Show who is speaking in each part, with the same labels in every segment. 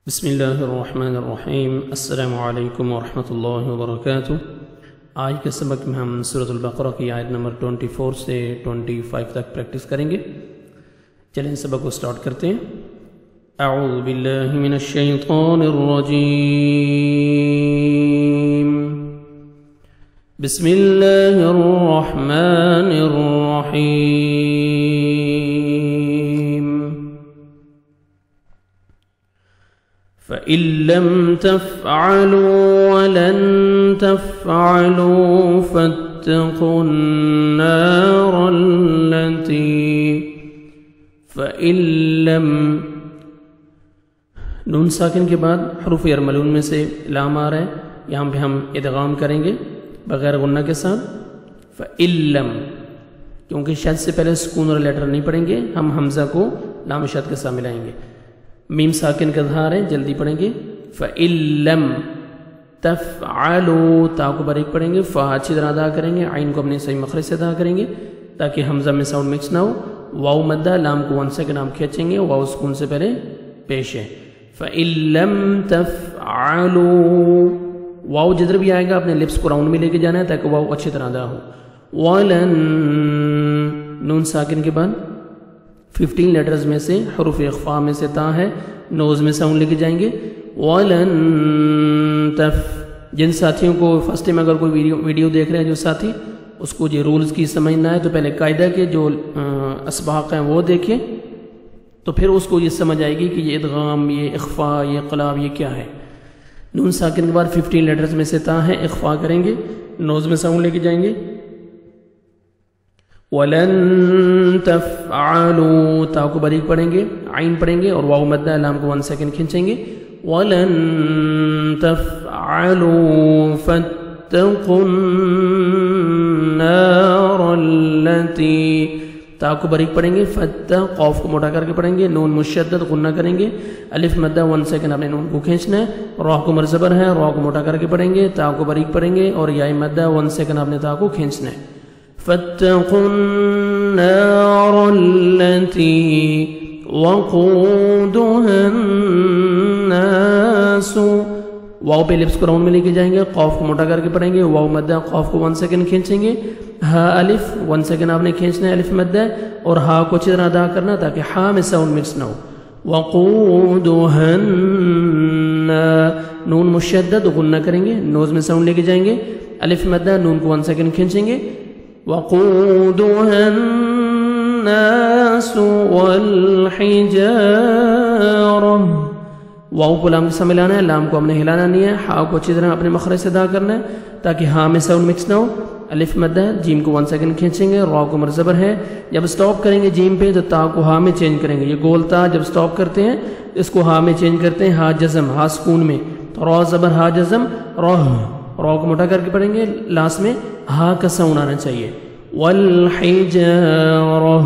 Speaker 1: بسم اللہ الرحمن الرحیم۔ السلام علیکم ورحمۃ اللہ وبرکاتہ۔ آج کے سبق میں ہم سورۃ البقرہ کی آیت نمبر 24 سے 25 تک پریکٹس کریں گے۔ چلیں سبق کو سٹارٹ کرتے ہیں۔ اعوذ باللہ من الشیطان الرجیم، بسم اللہ الرحمن الرحیم۔ فَإِن لَّمْ تَفْعَلُوا وَلَن تَفْعَلُوا فَاتَّقُوا النَّارَ الَّتِي فَإِن لَّمْ نون ساکن کے بعد حروف یرملون میں سے لام آ رہا ہے، یہاں پہ ہم ادغام کریں گے بغیر غنہ کے ساتھ۔ فَإِن لَّم، کیونکہ شد سے پہلے سکون اور لیٹر نہیں پڑھیں گے، ہم حمزہ کو لام شد کے ساتھ ملائیں گے۔ میم ساکن کا اظہار ہے، جلدی پڑھیں گے۔ فَإِن لَّم تَفْعَلُوا، تا کو باریک پڑھیں گے، فا اچھی طرح ادا کریں گے، عین کو اپنے صحیح مخرج سے ادا کریں گے تاکہ حمزہ میں ساؤنڈ مکس نہ ہو۔ واو مدہ، لام کو 1 سیکنڈ ہم کھینچیں گے، واو سکون سے پہلے پیش ہے۔ فَإِن لَّم تَفْعَلُوا، واو جدھر بھی آئے گا اپنے لپس کو راؤنڈ میں لے کے جانا ہے تاکہ واو اچھی طرح ادا ہو۔ وَلَن، نون ساکن کے بعد 15 لیٹرز میں سے حروف اخفاء میں سے تا ہے، نوز میں ساؤنڈ لے کے جائیں گے۔ وَلَن تف، جن ساتھیوں کو فرسٹ ٹائم اگر کوئی ویڈیو دیکھ رہے ہیں جو ساتھی، اس کو یہ رولز کی سمجھنا ہے تو پہلے قاعدہ کے جو اسباق ہیں وہ دیکھیں، تو پھر اس کو یہ سمجھ آئے گی کہ یہ ادغام، یہ اخفاء، یہ قلاب، یہ کیا ہے۔ نون ساکن کے بعد 15 لیٹرز میں سے تا ہے، اخفاء کریں گے، نوز میں ساؤنڈ لے کے جائیں گے۔ وَلَن تَفْعَلُوا، تا کو باریک پڑھیں گے، عین پڑھیں گے اور واو مدہ، لام کو 1 سیکنڈ کھینچیں گے۔ وَلَن تَفْعَلُوا فَاتَّقُوا النَّارَ الَّتِي، تا کو باریک پڑھیں گے، فتح، قوف کو موٹا کر کے پڑھیں گے، نون مشدد غنہ کریں گے، الف مدہ 1 سیکنڈ آپ نے نون کو کھینچنا ہے، را کو مرزبر ہے، را کو موٹا کر کے پڑھیں گے، تا کو باریک پڑھیں گے اور یا مدہ 1 سیکنڈ آپ نے تا کو کھینچنا ہے۔ فَاتَّقُوا النَّارَ الَّتِي وَقُودُهَا النَّاسُ، واو پہ لپس کو راؤنڈ میں لے کے جائیں گے، قوف کو موٹا کر کے پڑھیں گے، واو مدہ، قوف کو 1 سیکنڈ کھینچیں گے، ہا الف 1 سیکنڈ آپ نے کھینچنا ہے، الف مدہ، اور ہا کو اچھی طرح ادا کرنا تاکہ ہا میں ساؤنڈ مکس نہ ہو۔ وَقُودُهَا نون مشدد غنہ کریں گے، نوز میں ساؤنڈ لے کے جائیں گے، الف مدہ، نون کو 1 سیکنڈ کھینچیں گے۔ وَقُودُهَا النَّاسُ وَالْحِجَارَةُ، واو کو لام کے ساتھ ملانا ہے، لام کو ہم نے ہلانا نہیں ہے، ہا کو اچھی طرح اپنے مخرج سے ادا کرنا ہے تاکہ ہا میں ساؤنڈ مکس نہ ہو۔ الف مدہ، جیم کو 1 سیکنڈ کھینچیں گے، را کو مرزبر ہے، جب سٹاپ کریں گے جیم پہ تو تا کو ہا میں چینج کریں گے، یہ گول تا جب سٹاپ کرتے ہیں اس کو ہا میں چینج کرتے ہیں، ہا جزم، ہا سکون میں، تو را زبر ہا جزم، را کو موٹا کر کے پڑھیں گے، لاسٹ میں ہا کا ساؤنڈ آنا چاہیے۔ والحجارہ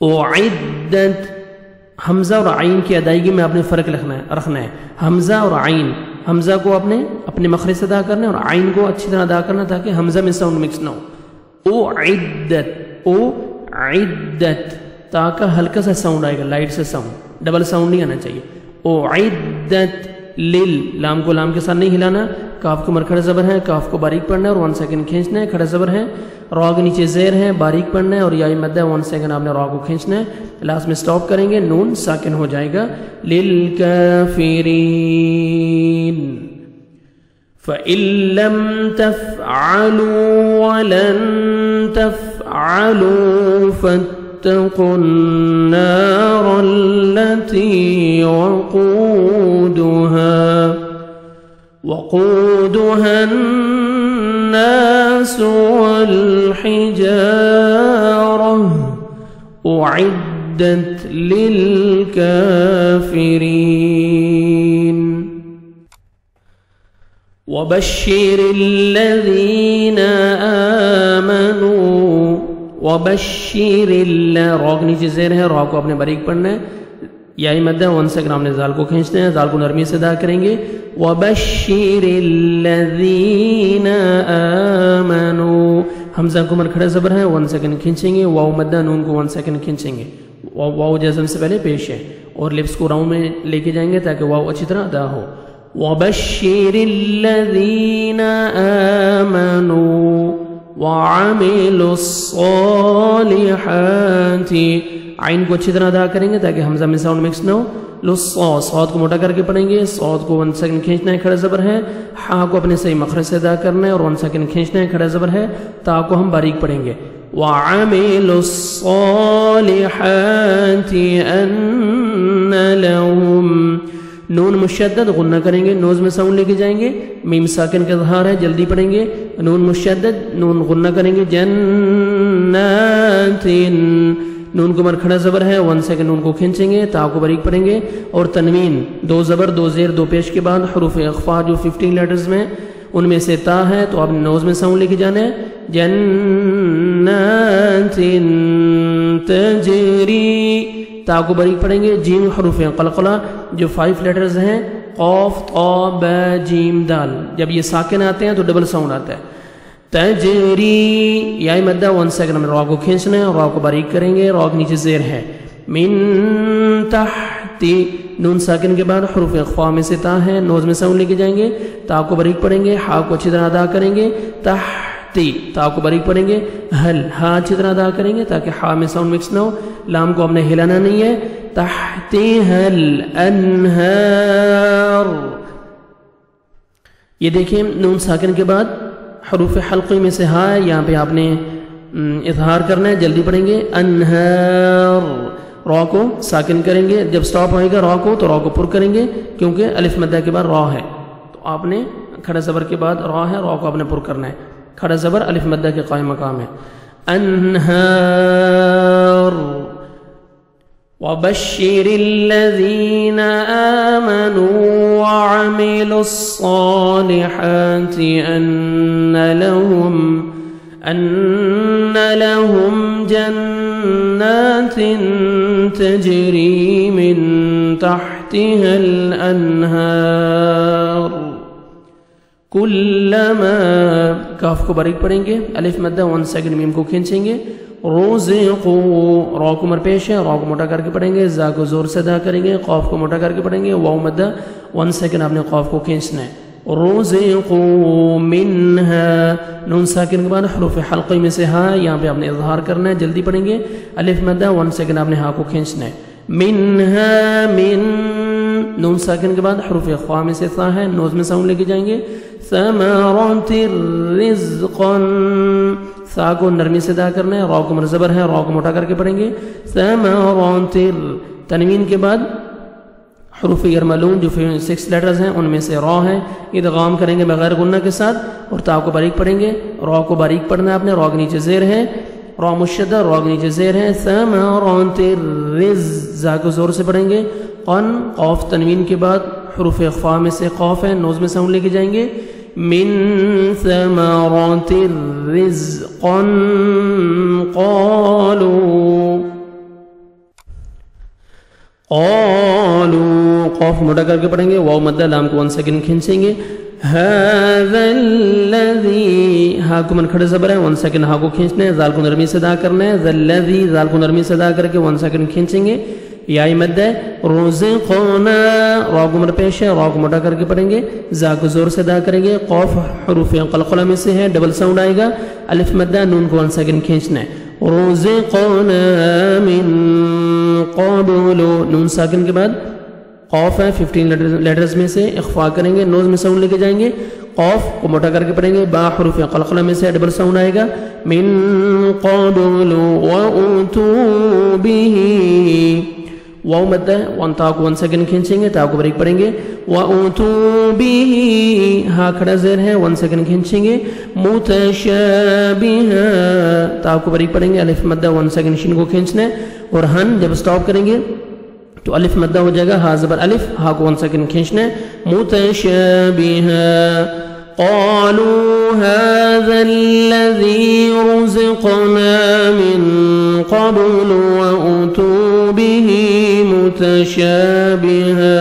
Speaker 1: اعدت، حمزہ اور عین کی ادائیگی میں آپ نے فرق رکھنا ہے، حمزہ اور عین، حمزہ کو آپ نے اپنے مخرج سے ادا کرنا ہے اور عین کو اچھی طرح ادا کرنا تاکہ حمزہ میں ساؤنڈ مکس نہ ہو۔ اعدت، اعدت، تا کا ہلکا سا ساؤنڈ آئے گا، لائٹ سے ساؤنڈ، ڈبل ساؤنڈ نہیں آنا چاہیے۔ اعدت لل، لام کو لام کے ساتھ نہیں ہلانا، کاف کو مرکھڑا زبر ہے، کاف کو باریک پڑھنا ہے اور 1 سیکنڈ کھینچنا ہے، کھڑا زبر ہے، را کے نیچے زیر ہے، باریک پڑھنا ہے اور یا مدہ 1 سیکنڈ آپ نے را کو کھینچنا ہے، لاسٹ میں سٹاپ کریں گے، نون ساکن ہو جائے گا۔ للکافرین فَإِن لَّمْ تَفْعَلُوا وَلَن تَفْعَلُوا فَاتَّقُوا النَّارَ الَّتِي وَقُودُهَا النَّاسُ وَالْحِجَارَةُ أُعِدَّتْ لِلْكَافِرِينَ وَبَشِّرِ الَّذِينَ آمَنُوا، وَبَشِّرِ را کے نیچے زیر ہے، را کو آپ نے باریک پڑھنا ہے، یا مدہ 1 سیکنڈ ہم نے زال کو کھینچتے ہیں، زال کو نرمی سے ادا کریں گے۔ وَبَشِّرِ الَّذِينَ آمَنُوا، حمزہ کو مرکھڑا زبر ہے، 1 سیکنڈ کھینچیں گے، واو مدہ، نون کو 1 سیکنڈ کھینچیں گے، واو جزم سے پہلے پیش ہے۔ اور لپس کو راؤنڈ میں لے کے جائیں گے تاکہ واو اچھی طرح ادا ہو. وَبَشِّرِ الَّذِينَ آمَنُوا وَعَمِلُوا الصَّالِحَاتِ. عین کو اچھی طرح ادا کریں گے تاکہ حمزہ میں ساؤنڈ مکس نہ ہو. صاد کو موٹا کر کے پڑھیں گے. صاد کو 1 سیکنڈ کھینچنا ہے, کھڑا زبر ہے. ہا کو اپنے صحیح مخرج سے ادا کرنا ہے اور 1 سیکنڈ کھینچنا ہے, کھڑا زبر ہے. تا کو ہم باریک پڑھیں گے. وَعَمِلُوا الصَّالِحَاتِ أَنَّ لَهُمْ. نون مشدد غنہ کریں گے, نوز میں ساؤنڈ لے کے جائیں گے. میم ساکن کا اظہار ہے, جلدی پڑھیں گے. نون مشدد, نون غنہ کریں گے. جنات, نون کو مر کھڑا زبر ہے, 1 سیکنڈ نون کو کھینچیں گے. تا کو باریک پڑھیں گے. اور تنوین 2 زبر 2 زیر 2 پیش کے بعد حروف اخفا جو 15 لیٹرز میں ان میں سے تا ہے تو آپ نے نوز میں ساؤنڈ لے کے جانا ہے. جنات تجری, تا کو باریک پڑھیں گے. جیم حروف قلقلہ جو 5 لیٹرز ہیں, قاف طا با جیم دال, جب یہ ساکن آتے ہیں تو ڈبل ساؤنڈ آتا ہے. تجری, یا مدہ 1 سیکنڈ میں را کو کھینچنا ہے, را کو باریک کریں گے. را کے نیچے زیر ہے. من تحت, نون ساکن کے بعد حروف اخفا میں سے تا ہے, نوز میں ساؤنڈ لے کے جائیں گے. تا کو باریک پڑھیں گے. ہا کو اچھی طرح ادا کریں گے. تحتی, تا کو باریک پڑھیں گے. ہل, ہا اچھی طرح ادا کریں گے تاکہ ہا میں ساؤنڈ مکس نہ ہو. لام کو ہم نے ہلانا نہیں ہے. تحتها الانہار. یہ دیکھیں نون ساکن کے بعد حروف حلقی میں سے ہا ہے, یہاں پہ آپ نے اظہار کرنا ہے, جلدی پڑھیں گے. انہار, را کو ساکن کریں گے. جب سٹاپ ہوئے گا را کو تو را کو پر کریں گے کیونکہ الف مدہ کے بعد را ہے, تو آپ نے کھڑا زبر کے بعد را ہے, را کو آپ نے پر کرنا ہے. کھڑا زبر الف مدہ کے قائم مقام ہے. انہار. وَبَشِّرِ الَّذِينَ آمَنُوا وَعَمِلُوا الصَّالِحَاتِ أَنَّ لَهُمْ جَنَّاتٍ تَجْرِي مِن تَحْتِهَا الْأَنْهَارُ. كُلَّمَا, کاف کو باریک پڑھیں گے. الف مدہ 1 سیکنڈ میم کو کھینچیں گے. رُزِقُوا, را کو مرپیش ہے, را کو موٹا کر کے پڑھیں گے. زا کو زور سے ادا کریں گے. قاف کو موٹا کر کے پڑھیں گے. واو مدہ 1 سیکنڈ آپ نے قاف کو کھینچنا ہے. رُزِقُوا مِنْهَا, نون ساکن کے بعد حروف حلقی میں سے ہا, یہاں پہ آپ نے اظہار کرنا ہے, جلدی پڑھیں گے. الف مدہ 1 سیکنڈ آپ نے ہا کو کھینچنا ہے. مِنْهَا من, نون ساکن کے بعد حروف اخفا میں سے ثا ہے, نوز میں ساؤنڈ لے کے جائیں گے. ثمرات رزقا, ثا کو نرمی سے ادا کرنا ہے. را کو مرزبر ہے, را کو موٹا کر کے پڑھیں گے. ثمرات, تنوین کے بعد حروف یرملون جو 6 لیٹرز ہیں ان میں سے را ہے, ادغام کریں گے بغیر غنہ کے ساتھ اور تا کو باریک پڑھیں گے. را کو باریک پڑھنا ہے آپ نے, را کے نیچے زیر ہے. را مشدہ, را کے نیچے زیر ہے. ثمرات الرز, زا کو زور سے پڑھیں گے. قن, قاف تنوین کے بعد حروف اخفا میں سے قاف ہے, نوز میں ساؤنڈ لے کے جائیں گے. من ثمرات رزقا قالوا, قاف موٹا کر کے پڑھیں گے. واو مدہ, لام کو 1 سیکنڈ کھینچیں گے. هذا الذي, ہا کو من کھڑے زبر ہے, 1 سیکنڈ ہا کو کھینچنا ہے. زال کو نرمی سے ادا کرنا ہے. ذا الذي, زال کو نرمی سے ادا کر کے 1 سیکنڈ کھینچیں گے. یا مد ہے. رزقنا, را کو مرپیش ہے, را کو موٹا کر کے پڑھیں گے. زا کو زور سے ادا کریں گے. قاف حروف قلقلہ میں سے ہے, ڈبل ساؤنڈ آئے گا. الف مدہ, نون کو 1 سیکنڈ کھینچنا ہے. رزقنا من قبل, نون ساکن کے بعد قاف ہے, 15 لیٹرز میں سے اخفا کریں گے, نوز میں ساؤنڈ لے کے جائیں گے. قاف کو موٹا کر کے پڑھیں گے. با حروف قلقلہ میں سے ڈبل ساؤنڈ آئے گا. من قبل وَأُتُوا بِهِ, واو مدہ ہے, 1 تا کو 1 سیکنڈ کھینچیں گے. تا کو بریک پڑھیں گے. وَأُتُوا بِهِ, ہا کھڑا زیر ہے, 1 سیکنڈ کھینچیں گے. مُتَشَابِهًا, تا کو بریک پڑھیں گے. الف مدہ 1 سیکنڈ شین کو کھینچنا ہے. اور ہن جب سٹاپ کریں گے تو الف مدہ ہو جائے گا. ہا زبر الف, ہا کو 1 سیکنڈ کھینچنا ہے. مُتَشَابِهًا قالوا هذا الذي رزقنا من قبل وأتوا به متشابها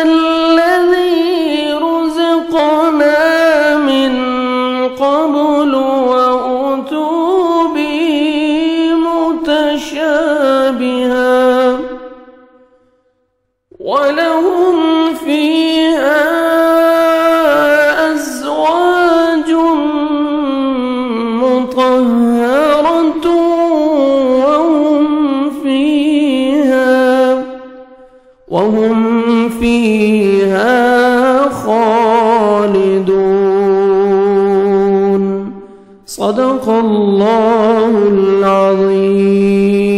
Speaker 1: الذي رزقنا من قبل وأتوا به متشابها ولهم فيها أزواج مطهرة وهم فيها خالدون صدق الله العظيم।